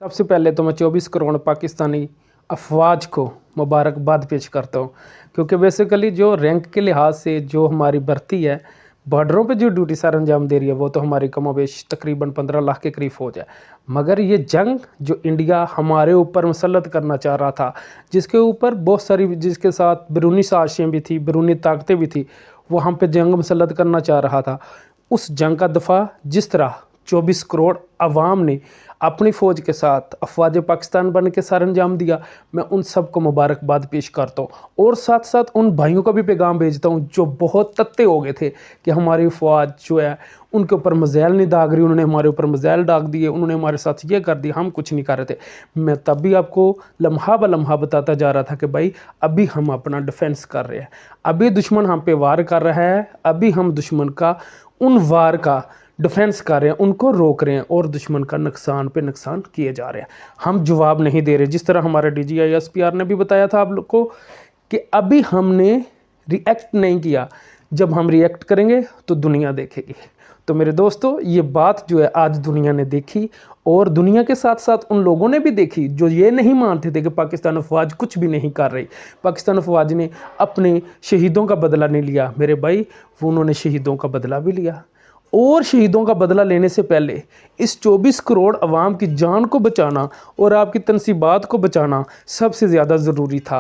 सबसे पहले तो मैं 24 करोड़ पाकिस्तानी अफवाज को मुबारकबाद पेश करता हूँ, क्योंकि बेसिकली जो रैंक के लिहाज से जो हमारी भर्ती है, बॉर्डरों पे जो ड्यूटी सर अंजाम दे रही है, वो तो हमारी कमोबेश तकरीबन 15 लाख के करीब फौज है। मगर ये जंग जो इंडिया हमारे ऊपर मुसल्लत करना चाह रहा था, जिसके ऊपर बहुत सारी, जिसके साथ बैरूनी साजिशें भी थी, बैरूनी ताकतें भी थी, वो हम पे जंग मुसल्लत करना चाह रहा था। उस जंग का दफ़ा जिस तरह 24 करोड़ अवाम ने अपनी फ़ौज के साथ अफवाज पाकिस्तान बन के सर अंजाम दिया, मैं उन सब को मुबारकबाद पेश करता हूँ। और साथ साथ उन भाइयों का भी पैगाम भेजता हूँ जो बहुत तत्ते हो गए थे कि हमारी फ़ौज जो है उनके ऊपर मज़ैल नहीं दाग रही, उन्होंने हमारे ऊपर मज़ैल दाग दिए, उन्होंने हमारे साथ ये कर दिया, हम कुछ नहीं कर रहे थे। मैं तब भी आपको लम्हा ब लम्हा बताता जा रहा था कि भाई अभी हम अपना डिफेंस कर रहे हैं, अभी दुश्मन हम पे वार कर रहा है, अभी हम दुश्मन का उन वार का डिफेंस कर रहे हैं, उनको रोक रहे हैं और दुश्मन का नुकसान पे नुकसान किए जा रहे हैं। हम जवाब नहीं दे रहे, जिस तरह हमारे DGI SPR ने भी बताया था आप लोग को कि अभी हमने रिएक्ट नहीं किया, जब हम रिएक्ट करेंगे तो दुनिया देखेगी। तो मेरे दोस्तों, ये बात जो है आज दुनिया ने देखी, और दुनिया के साथ साथ उन लोगों ने भी देखी जो ये नहीं मानते थे कि पाकिस्तान अफवाज कुछ भी नहीं कर रही। पाकिस्तान अफवाज ने अपने शहीदों का बदला नहीं लिया मेरे भाई, वो उन्होंने शहीदों का बदला भी लिया। और शहीदों का बदला लेने से पहले इस 24 करोड़ अवाम की जान को बचाना और आपकी तनसीबात को बचाना सबसे ज़्यादा ज़रूरी था।